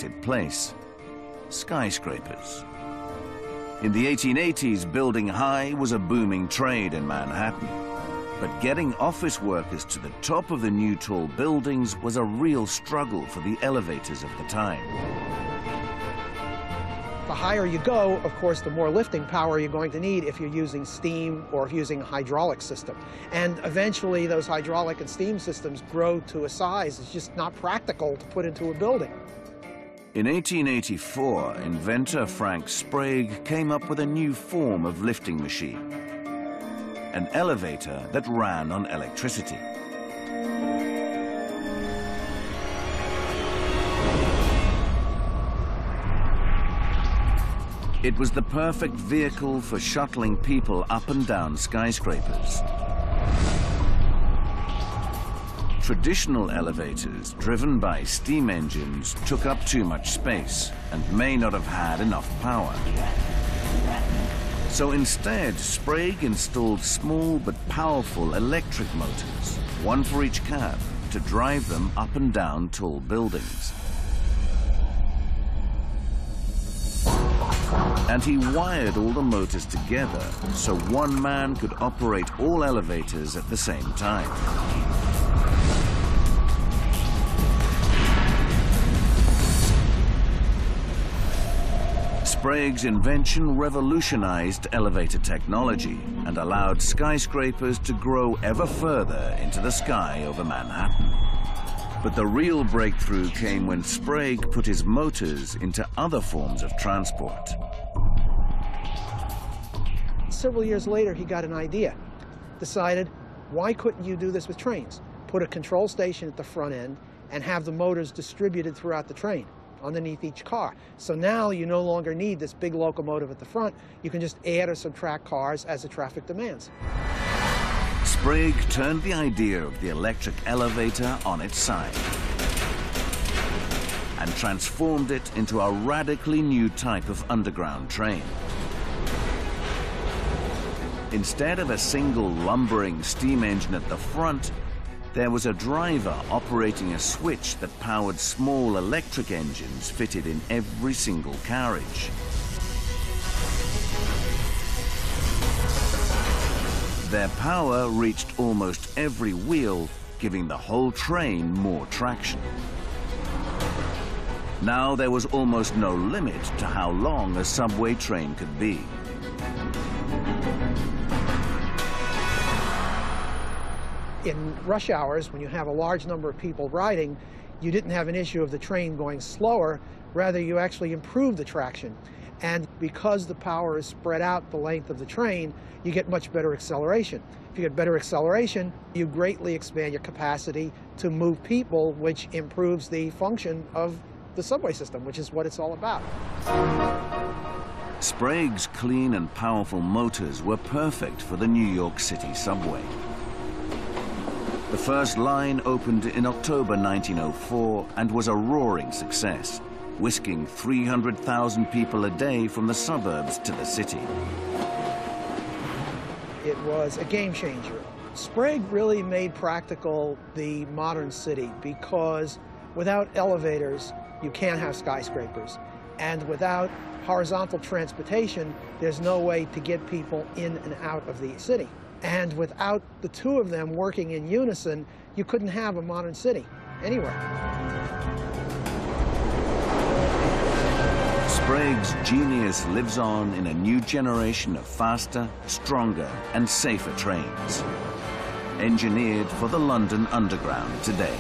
unexpected place: skyscrapers. In the 1880s, building high was a booming trade in Manhattan. But getting office workers to the top of the new tall buildings was a real struggle for the elevators of the time. The higher you go, of course, the more lifting power you're going to need if you're using steam or if you're using a hydraulic system. And eventually those hydraulic and steam systems grow to a size it's just not practical to put into a building. In 1884, inventor Frank Sprague came up with a new form of lifting machine: an elevator that ran on electricity. It was the perfect vehicle for shuttling people up and down skyscrapers. Traditional elevators, driven by steam engines, took up too much space and may not have had enough power. So instead, Sprague installed small but powerful electric motors, one for each cab, to drive them up and down tall buildings. And he wired all the motors together so one man could operate all elevators at the same time. Sprague's invention revolutionized elevator technology and allowed skyscrapers to grow ever further into the sky over Manhattan. But the real breakthrough came when Sprague put his motors into other forms of transport. Several years later, he got an idea. Decided, why couldn't you do this with trains? Put a control station at the front end and have the motors distributed throughout the train, underneath each car. So now you no longer need this big locomotive at the front. You can just add or subtract cars as the traffic demands. Sprague turned the idea of the electric elevator on its side and transformed it into a radically new type of underground train. Instead of a single lumbering steam engine at the front, there was a driver operating a switch that powered small electric engines fitted in every single carriage. Their power reached almost every wheel, giving the whole train more traction. Now there was almost no limit to how long a subway train could be. In rush hours, when you have a large number of people riding, you didn't have an issue of the train going slower. Rather, you actually improved the traction. And because the power is spread out the length of the train, you get much better acceleration. If you get better acceleration, you greatly expand your capacity to move people, which improves the function of the subway system, which is what it's all about. Sprague's clean and powerful motors were perfect for the New York City subway. The first line opened in October 1904 and was a roaring success, whisking 300,000 people a day from the suburbs to the city. It was a game changer. Sprague really made practical the modern city because without elevators, you can't have skyscrapers. And without horizontal transportation, there's no way to get people in and out of the city. And without the two of them working in unison, you couldn't have a modern city anywhere. Sprague's genius lives on in a new generation of faster, stronger, and safer trains, engineered for the London Underground today.